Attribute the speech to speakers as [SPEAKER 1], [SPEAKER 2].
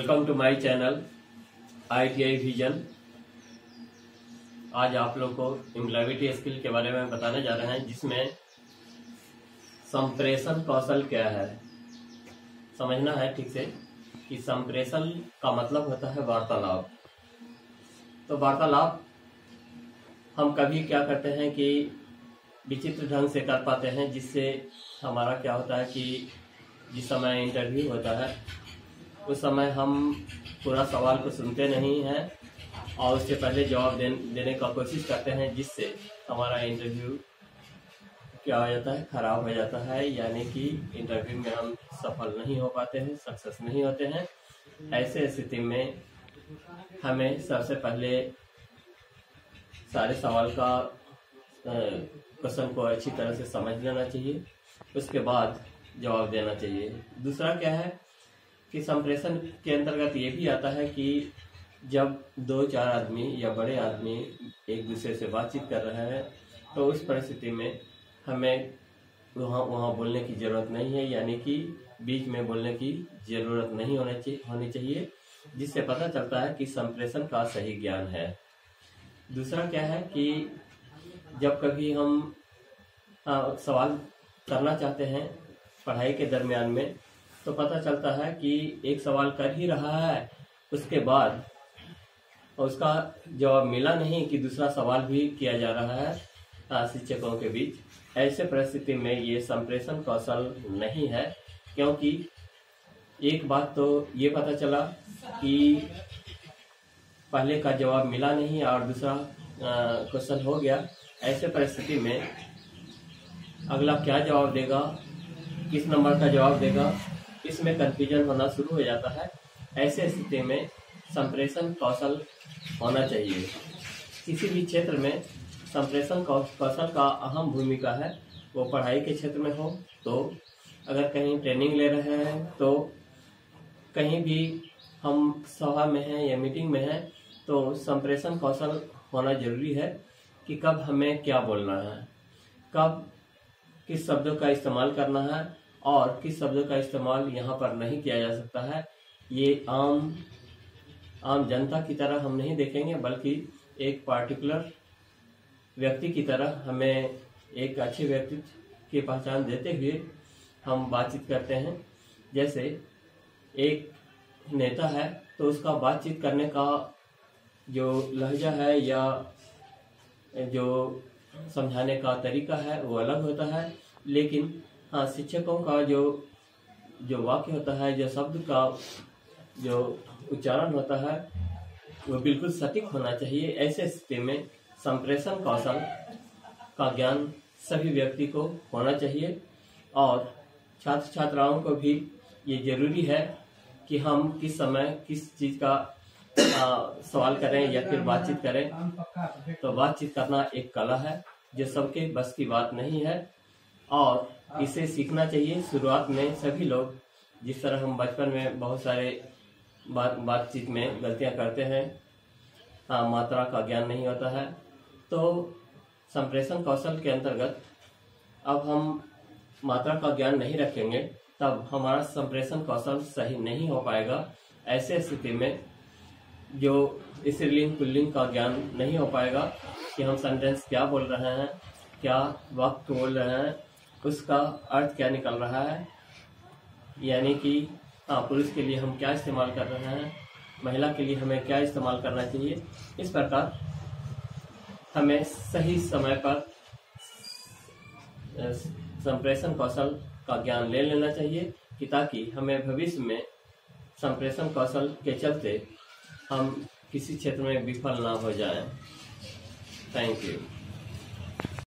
[SPEAKER 1] Welcome to my channel ITI vision. आज आप लोग को एम्प्लॉयबिलिटी स्किल के बारे में बताने जा रहे हैं, जिसमें संप्रेषण कौशल क्या है समझना है ठीक से कि संप्रेषण का मतलब होता है वार्तालाप। तो वार्तालाप हम कभी क्या करते हैं कि विचित्र ढंग से कर पाते हैं, जिससे हमारा क्या होता है कि जिस समय इंटरव्यू होता है उस समय हम पूरा सवाल को सुनते नहीं हैं और उससे पहले जवाब देने का कोशिश करते हैं, जिससे हमारा इंटरव्यू क्या हो जाता है, खराब हो जाता है। यानी कि इंटरव्यू में हम सफल नहीं हो पाते हैं, सक्सेस नहीं होते हैं। ऐसे स्थिति में हमें सबसे पहले सारे सवाल का क्वेश्चन को अच्छी तरह से समझ लेना चाहिए, उसके बाद जवाब देना चाहिए। दूसरा क्या है कि संप्रेषण के अंतर्गत ये भी आता है कि जब 2-4 आदमी या बड़े आदमी एक दूसरे से बातचीत कर रहे हैं तो उस परिस्थिति में हमें वहाँ बोलने की ज़रूरत नहीं है, यानी कि बीच में बोलने की ज़रूरत नहीं होनी चाहिए, जिससे पता चलता है कि संप्रेषण का सही ज्ञान है। दूसरा क्या है कि जब कभी हम सवाल करना चाहते हैं पढ़ाई के दरमियान में, तो पता चलता है कि एक सवाल कर ही रहा है, उसके बाद उसका जवाब मिला नहीं कि दूसरा सवाल भी किया जा रहा है शिक्षकों के बीच। ऐसे परिस्थिति में ये संप्रेषण कौशल नहीं है, क्योंकि एक बात तो ये पता चला कि पहले का जवाब मिला नहीं और दूसरा क्वेश्चन हो गया। ऐसे परिस्थिति में अगला क्या जवाब देगा, किस नंबर का जवाब देगा, इसमें कंफ्यूजन होना शुरू हो जाता है। ऐसे स्थिति में संप्रेषण कौशल होना चाहिए। किसी भी क्षेत्र में संप्रेषण कौशल का अहम भूमिका है, वो पढ़ाई के क्षेत्र में हो, तो अगर कहीं ट्रेनिंग ले रहे हैं, तो कहीं भी हम सभा में हैं या मीटिंग में हैं, तो संप्रेषण कौशल होना जरूरी है कि कब हमें क्या बोलना है, कब किस शब्दों का इस्तेमाल करना है और किस शब्दों का इस्तेमाल यहाँ पर नहीं किया जा सकता है। ये आम जनता की तरह हम नहीं देखेंगे, बल्कि एक पार्टिकुलर व्यक्ति की तरह हमें एक अच्छे व्यक्तित्व की पहचान देते हुए हम बातचीत करते हैं। जैसे एक नेता है तो उसका बातचीत करने का जो लहजा है या जो समझाने का तरीका है वो अलग होता है, लेकिन हाँ, शिक्षकों का जो वाक्य होता है, जो शब्द का जो उच्चारण होता है, वो बिल्कुल सटीक होना चाहिए। ऐसे स्थिति में संप्रेषण कौशल का ज्ञान सभी व्यक्ति को होना चाहिए और छात्र छात्राओं को भी ये जरूरी है कि हम किस समय किस चीज़ का सवाल करें या फिर बातचीत करें। तो बातचीत करना एक कला है जो सबके बस की बात नहीं है और इसे सीखना चाहिए। शुरुआत में सभी लोग, जिस तरह हम बचपन में बहुत सारे बातचीत में गलतियां करते हैं, मात्रा का ज्ञान नहीं होता है, तो संप्रेषण कौशल के अंतर्गत अब हम मात्रा का ज्ञान नहीं रखेंगे, तब हमारा संप्रेषण कौशल सही नहीं हो पाएगा। ऐसे स्थिति में जो स्त्रीलिंग पुल्लिंग का ज्ञान नहीं हो पाएगा कि हम सेंटेंस क्या बोल रहे हैं, क्या वाक्य बोल रहे हैं, उसका अर्थ क्या निकल रहा है, यानी कि पुरुष के लिए हम क्या इस्तेमाल कर रहे हैं, महिला के लिए हमें क्या इस्तेमाल करना चाहिए। इस प्रकार हमें सही समय पर संप्रेषण कौशल का ज्ञान ले लेना चाहिए कि ताकि हमें भविष्य में संप्रेषण कौशल के चलते हम किसी क्षेत्र में विफल ना हो जाएं। Thank you.